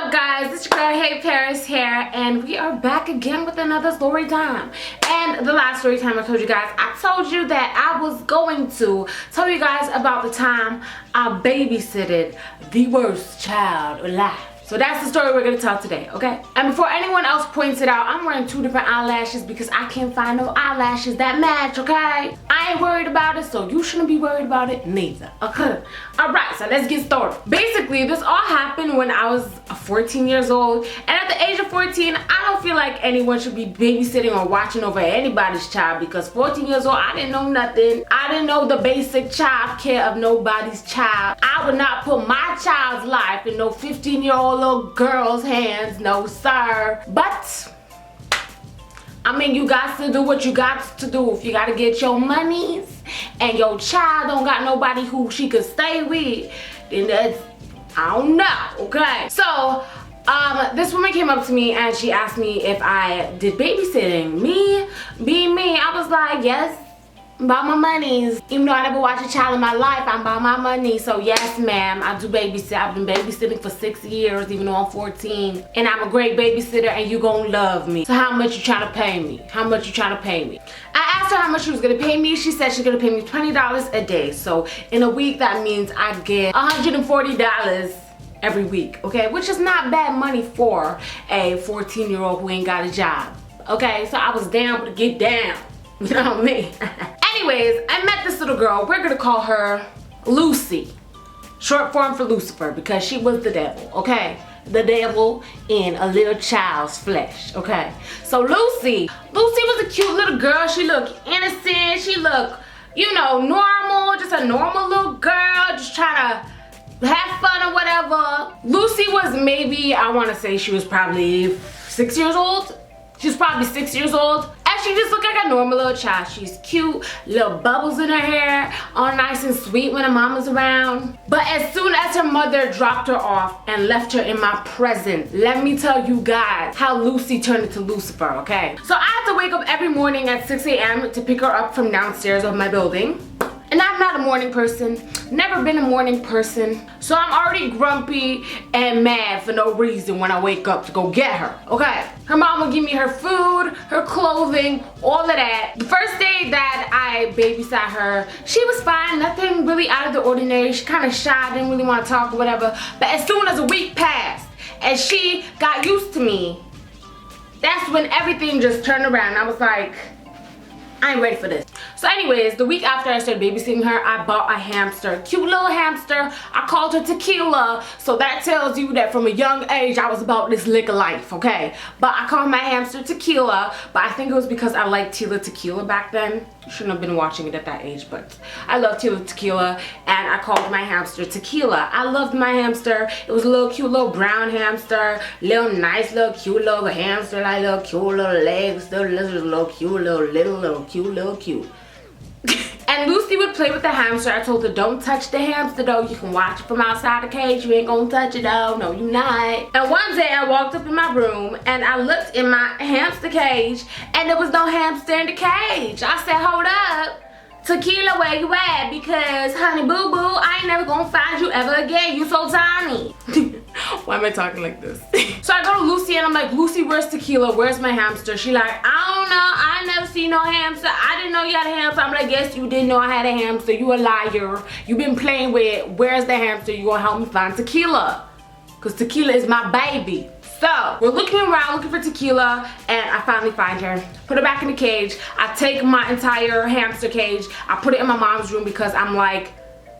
up, guys? It's your girl HeyParis here, and we are back again with another story time. And the last story time I told you guys, I told you that I was going to tell you guys about the time I babysitted the worst child alive. So that's the story we're going to tell today, okay? And before anyone else points it out, I'm wearing 2 different eyelashes because I can't find no eyelashes that match, okay? I ain't worried about it, so you shouldn't be worried about it neither, okay? Alright, so let's get started. Basically, this all happened when I was 14 years old. And at the age of 14, I don't feel like anyone should be babysitting or watching over anybody's child because 14 years old, I didn't know nothing. I didn't know the basic child care of nobody's child. I would not put my child's life in no 15-year-old little girl's hands, no sir. But I mean, you got to do what you got to do. If you got to get your monies and your child don't got nobody who she could stay with, then that's, I don't know, okay? So this woman came up to me and she asked me if I did babysitting. Me, being me, I was like, yes, about my monies. Even though I never watched a child in my life, I'm about my money. So yes, ma'am, I do babysit. I've been babysitting for 6 years, even though I'm 14. And I'm a great babysitter and you gonna love me. So how much you trying to pay me? How much you trying to pay me? I asked her how much she was gonna pay me. She said she's gonna pay me $20 a day. So in a week, that means I get $140 every week, okay? Which is not bad money for a 14-year-old who ain't got a job, okay? So I was down to get down, you know what I mean? Anyways, I met this little girl. We're gonna call her Lucy. Short form for Lucifer because she was the devil, okay? The devil in a little child's flesh, okay? So Lucy was a cute little girl. She looked innocent. She looked, you know, normal. Just a normal little girl just trying to have fun or whatever. Lucy was maybe, I want to say she was probably 6 years old. She was probably 6 years old. And she just looked like a normal little child. She's cute, little bubbles in her hair, all nice and sweet when her mama's around. But as soon as her mother dropped her off and left her in my presence, let me tell you guys how Lucy turned into Lucifer, okay? So I have to wake up every morning at 6 a.m. to pick her up from downstairs of my building. And I'm not a morning person, never been a morning person, so I'm already grumpy and mad for no reason when I wake up to go get her, okay? Her mom will give me her food, her clothing, all of that. The first day that I babysat her, she was fine, nothing really out of the ordinary. She kind of shy, didn't really want to talk or whatever. But as soon as a week passed and she got used to me, that's when everything just turned around. I was like, I ain't ready for this. So anyways, the week after I started babysitting her, I bought a hamster, cute little hamster. I called her Tequila. So that tells you that from a young age, I was about this liquor life, okay? But I called my hamster Tequila, but I think it was because I liked Tila Tequila back then. Shouldn't have been watching it at that age, but I love Tila Tequila, and I called my hamster Tequila. I loved my hamster. It was a little cute little brown hamster, little nice little cute little hamster, like little cute little legs, little cute. And Lucy would play with the hamster. I told her, don't touch the hamster though. You can watch it from outside the cage. You ain't gonna touch it though. No, you not. And one day I walked up in my room and I looked in my hamster cage and there was no hamster in the cage. I said, hold up. Tequila, where you at? Because, honey boo boo, I ain't never gonna find you ever again. You so tiny. Why am I talking like this? So I go to Lucy and I'm like, Lucy, where's Tequila? Where's my hamster? She like, I don't know. I never seen no hamster. I didn't know you had a hamster. I'm like, yes, you didn't know I had a hamster. You a liar. You been playing with. Where's the hamster? You gonna help me find Tequila? Because Tequila is my baby. So we're looking around looking for Tequila and I finally find her. Put her back in the cage. I take my entire hamster cage. I put it in my mom's room because I'm like,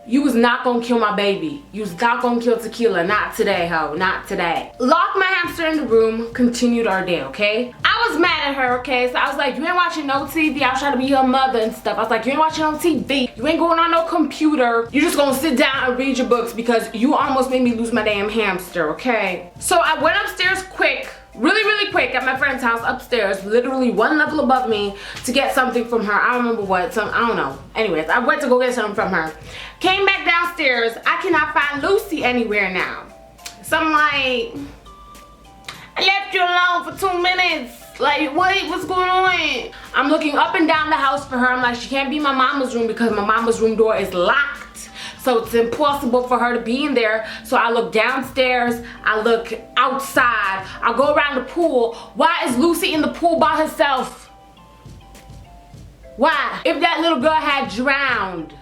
you was not gonna kill my baby. You was not gonna kill Tequila. Not today, ho. Not today. Locked my hamster in the room. Continued our day, okay? I was mad at her, okay? So I was like, you ain't watching no TV. I was trying to be her mother and stuff. I was like, you ain't watching no TV. You ain't going on no computer. You just gonna sit down and read your books because you almost made me lose my damn hamster, okay? So I went upstairs quick. Really quick at my friend's house upstairs, literally 1 level above me, to get something from her. I don't remember what, I don't know. Anyways, I went to go get something from her. Came back downstairs, I cannot find Lucy anywhere now. So I'm like, I left you alone for 2 minutes. Like, what's going on? I'm looking up and down the house for her. I'm like, she can't be in my mama's room because my mama's room door is locked. so it's impossible for her to be in there. So I look downstairs, I look outside, I go around the pool. Why is Lucy in the pool by herself? Why? If that little girl had drowned,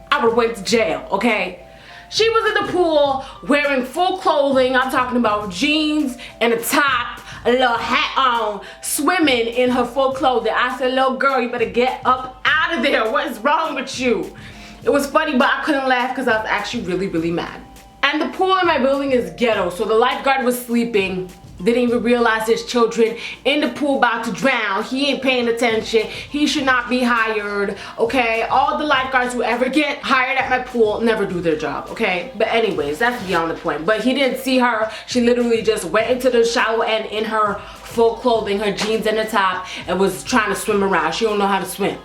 I would've went to jail, okay? She was in the pool wearing full clothing. I'm talking about jeans and a top, a little hat on, swimming in her full clothing. I said, little girl, you better get up out of there. What is wrong with you? It was funny, but I couldn't laugh because I was actually really, really mad. And the pool in my building is ghetto, so the lifeguard was sleeping. Didn't even realize there's children in the pool about to drown. He ain't paying attention. He should not be hired, okay? All the lifeguards who ever get hired at my pool never do their job, okay? But anyways, that's beyond the point. But he didn't see her. She literally just went into the shower and in her full clothing, her jeans and a top, and was trying to swim around. She don't know how to swim,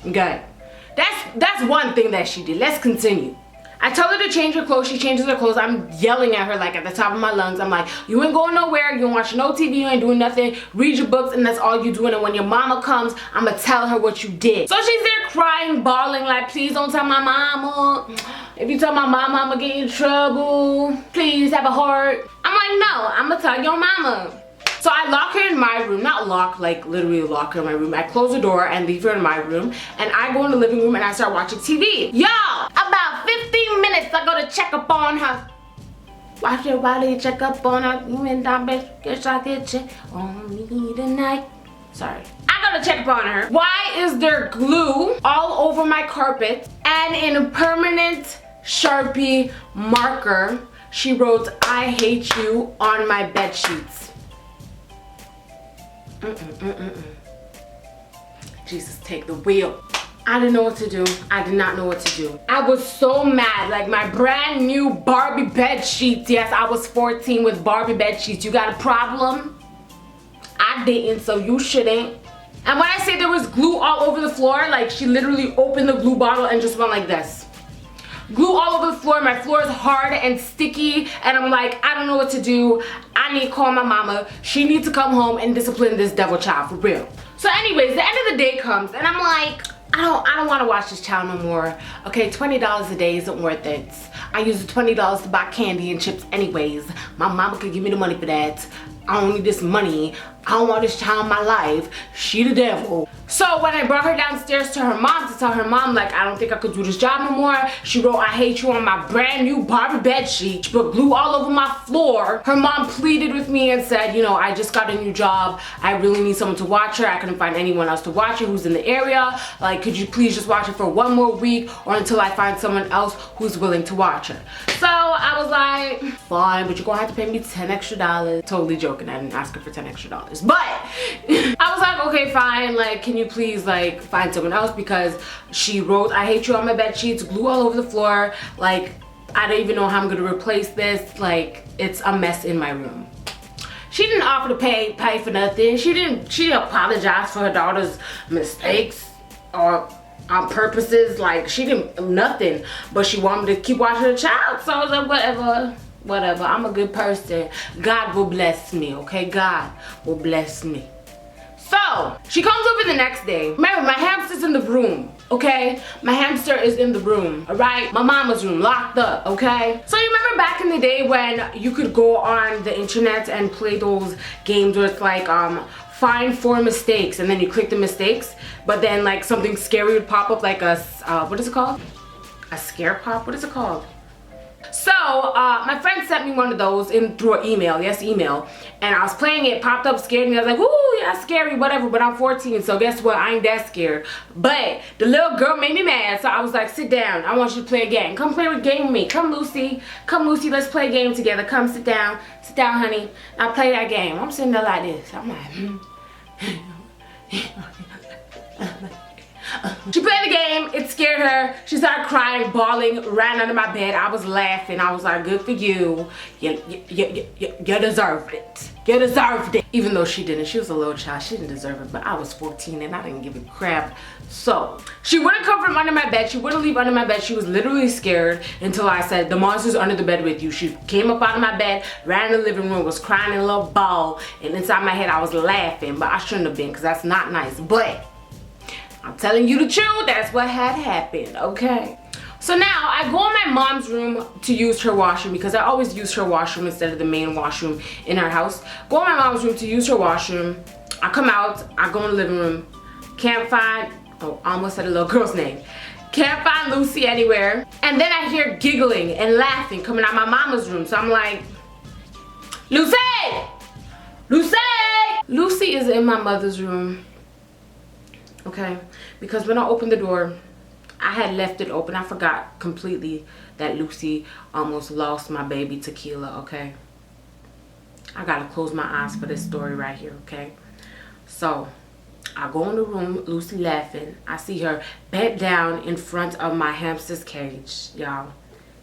okay? That's one thing that she did. Let's continue. I tell her to change her clothes, she changes her clothes. I'm yelling at her like at the top of my lungs. I'm like, you ain't going nowhere, you ain't watching no TV, you ain't doing nothing. Read your books and that's all you doing. And when your mama comes, I'm gonna tell her what you did. So she's there crying, bawling like, please don't tell my mama. If you tell my mama, I'm gonna get in trouble. Please have a heart. I'm like, no, I'm gonna tell your mama. So I lock her in my room, not lock, like literally lock her in my room. I close the door and leave her in my room, and I go in the living room and I start watching TV. Y'all, about 15 minutes I go to check up on her. Watch your body, check up on her. You and that bitch, guess I could check on me tonight. Sorry. I go to check up on her. Why is there glue all over my carpet and in a permanent Sharpie marker, she wrote, I hate you on my bed sheets. Jesus, take the wheel. I didn't know what to do. I did not know what to do. I was so mad. Like my brand new Barbie bed sheets. Yes, I was 14 with Barbie bed sheets. You got a problem? I didn't, so you shouldn't. And when I say there was glue all over the floor, like she literally opened the glue bottle and just went like this. Glue all over the floor. My floor is hard and sticky, and I'm like, I don't know what to do. I need to call my mama. She needs to come home and discipline this devil child for real. So anyways, the end of the day comes and I'm like, I don't want to watch this child no more. Okay, $20 a day isn't worth it. I use the $20 to buy candy and chips anyways. My mama could give me the money for that. I don't need this money. I don't want this child in my life. She the devil. So when I brought her downstairs to her mom to tell her mom, like, I don't think I could do this job no more. She wrote, I hate you on my brand new Barbie bed sheet. She put glue all over my floor. Her mom pleaded with me and said, you know, I just got a new job. I really need someone to watch her. I couldn't find anyone else to watch her who's in the area. Like, could you please just watch her for one more week or until I find someone else who's willing to watch her? So I was like, fine, but you're gonna have to pay me $10 extra. Totally joking. I didn't ask her for $10 extra. But I was like, okay, fine. Like, can you please like find someone else, because she wrote, I hate you on my bed sheets, glue all over the floor. Like, I don't even know how I'm gonna replace this. Like, it's a mess in my room. She didn't offer to pay for nothing. She didn't apologize for her daughter's mistakes or on purposes. Like, she didn't nothing, but she wanted me to keep watching her child. So I was like, whatever, I'm a good person. God will bless me, okay? God will bless me. So she comes over the next day. Remember, my hamster's in the room, okay? My hamster is in the room, all right? My mama's room, locked up, okay? So you remember back in the day when you could go on the internet and play those games where it's like, find 4 mistakes, and then you click the mistakes, but then like something scary would pop up, like a, what is it called? A scare pop? What is it called? So my friend sent me one of those through an email, yes, email, and I was playing it, popped up, scared me. I was like, ooh, yeah, scary, whatever, but I'm 14, so guess what, I ain't that scared. But the little girl made me mad, so I was like, sit down, I want you to play a game. Come play a game with me. Come, Lucy, let's play a game together. Come, sit down, honey. Now play that game. I'm sitting there like this. I'm like, She played the game, it scared her, she started crying, bawling, ran under my bed. I was laughing. I was like, good for you. You deserved it. You deserved it. Even though she didn't. She was a little child. She didn't deserve it, but I was 14 and I didn't give a crap. So she wouldn't come from under my bed. She wouldn't leave under my bed. She was literally scared until I said, the monster's under the bed with you. She came up out of my bed, ran in the living room, was crying in a little ball, and inside my head I was laughing, but I shouldn't have been, because that's not nice. But I'm telling you the truth, that's what had happened, okay? So now I go in my mom's room to use her washroom because I always use her washroom instead of the main washroom in our house. Go in my mom's room to use her washroom. I come out, I go in the living room. Can't find, oh, I almost said a little girl's name. Can't find Lucy anywhere. And then I hear giggling and laughing coming out my mama's room. So I'm like, Lucy! Lucy! Lucy is in my mother's room. Okay, because when I opened the door, I had left it open. I forgot completely that Lucy almost lost my baby Tequila, okay? I gotta close my eyes for this story right here, okay? So, I go in the room, Lucy laughing. I see her bent down in front of my hamster's cage, y'all.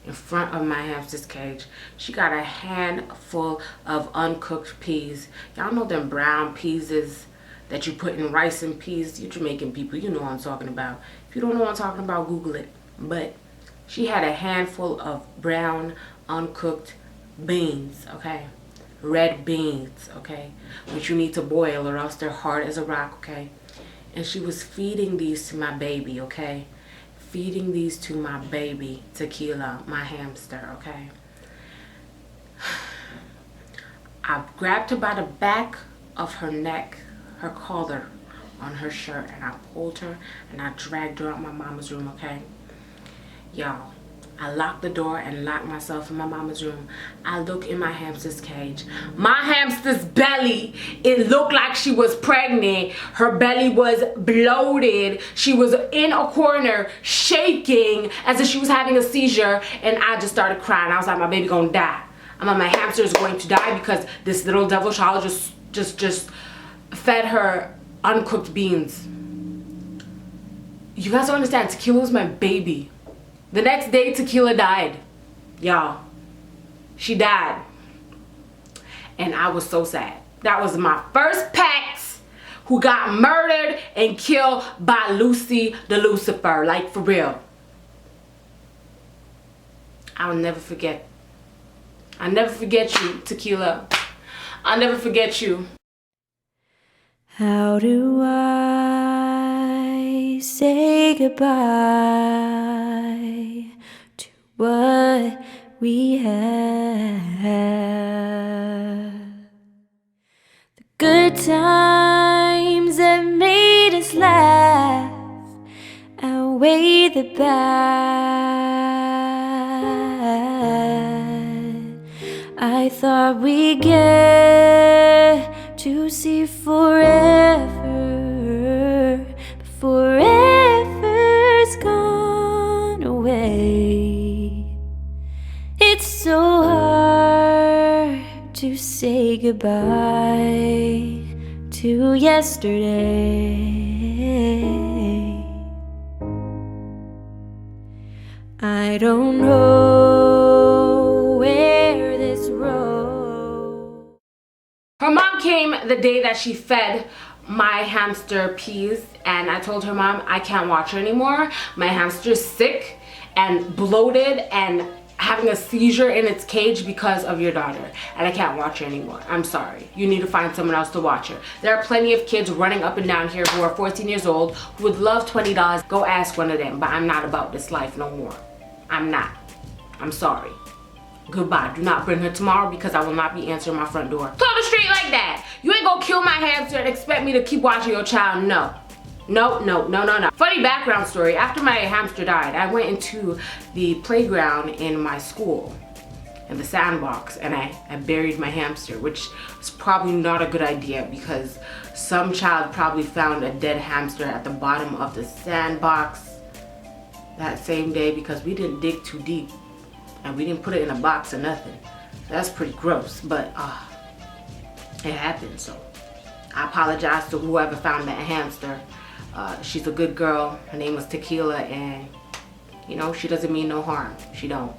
In front of my hamster's cage. She got a handful of uncooked peas. Y'all know them brown peas that you put in rice and peas? You Jamaican people, you know what I'm talking about. If you don't know what I'm talking about, Google it. But she had a handful of brown, uncooked beans, okay? Red beans, okay? Which you need to boil or else they're hard as a rock, okay? And she was feeding these to my baby, okay? Feeding these to my baby, Tequila, my hamster, okay? I grabbed her by the back of her neck, her collar on her shirt, and I pulled her and I dragged her out my mama's room, okay? Y'all, I locked the door and locked myself in my mama's room. I look in my hamster's cage. My hamster's belly, it looked like she was pregnant. Her belly was bloated. She was in a corner shaking as if she was having a seizure, and I just started crying. I was like, my baby gonna die. I'm like, my hamster is going to die because this little devil child just fed her uncooked beans. You guys don't understand, Tequila was my baby. The next day, Tequila died. Y'all, she died. And I was so sad. That was my first pet who got murdered and killed by Lucy the Lucifer. Like, for real. I'll never forget. I'll never forget you, Tequila. I'll never forget you. How do I say goodbye to what we have? The good times that made us laugh outweigh the bad. I thought we'd get to see forever, but forever's gone away. It's so hard to say goodbye to yesterday. I don't know where this road. Her mom came the day that she fed my hamster peas, and I told her, Mom, I can't watch her anymore. My hamster's sick and bloated and having a seizure in its cage because of your daughter, and I can't watch her anymore. I'm sorry. You need to find someone else to watch her. There are plenty of kids running up and down here who are 14 years old who would love $20. Go ask one of them, but I'm not about this life no more. I'm not. I'm sorry. Goodbye. Do not bring her tomorrow because I will not be answering my front door. Told her straight like that. You ain't gonna kill my hamster and expect me to keep watching your child. No. No, no, no, no, no. Funny background story. After my hamster died, I went into the playground in my school, in the sandbox, and I buried my hamster, which is probably not a good idea because some child probably found a dead hamster at the bottom of the sandbox that same day because we didn't dig too deep. And we didn't put it in a box or nothing. That's pretty gross, but it happened, so I apologize to whoever found that hamster. She's a good girl. Her name was Tequila, and you know, she doesn't mean no harm. She don't.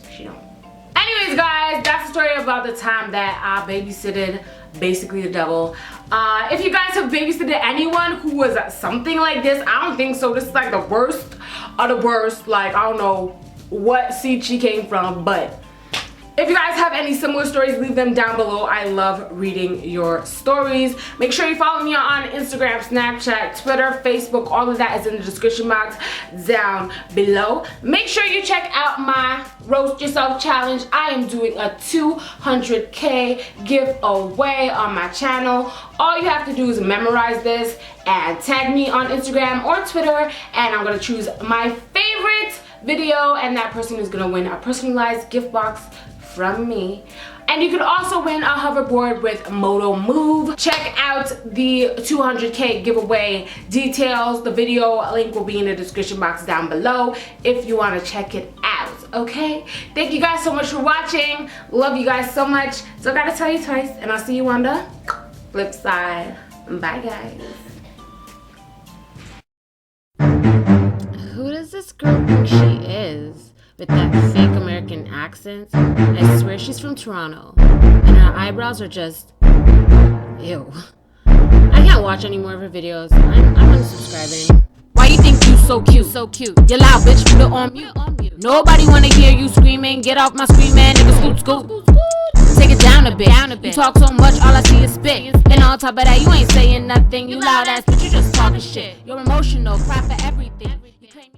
Anyways, guys, that's the story about the time that I babysitted basically the devil. If you guys have babysitted anyone who was something like this, I don't think so. This is like the worst of the worst. Like, I don't know what seed she came from, but If you guys have any similar stories, leave them down below. I love reading your stories. Make sure you follow me on Instagram, Snapchat, Twitter, Facebook. All of that is in the description box down below. Make sure you check out my Roast Yourself Challenge. I am doing a 200K giveaway on my channel. All you have to do is memorize this and tag me on Instagram or Twitter, and I'm gonna choose my favorite video, and that person is gonna win a personalized gift box from me. And you can also win a hoverboard with Moto Move. Check out the 200K giveaway details. The video link will be in the description box down below if you want to check it out, okay? Thank you guys so much for watching. Love you guys so much. So I gotta tell you twice, and I'll see you on the flip side. Bye, guys. Who does this girl think she is? With that fake American accent? I swear she's from Toronto. And her eyebrows are just... ew. I can't watch any more of her videos. I'm unsubscribing. Why you think you so cute? So cute. You loud bitch, put it on mute. Nobody wanna hear you screaming. Get off my screen, man. Nigga, scoot. Take it down a bit. You talk so much, all I see is spit. And on top of that, you ain't saying nothing. You loud ass, but you just talking shit. You're emotional, cry for everything.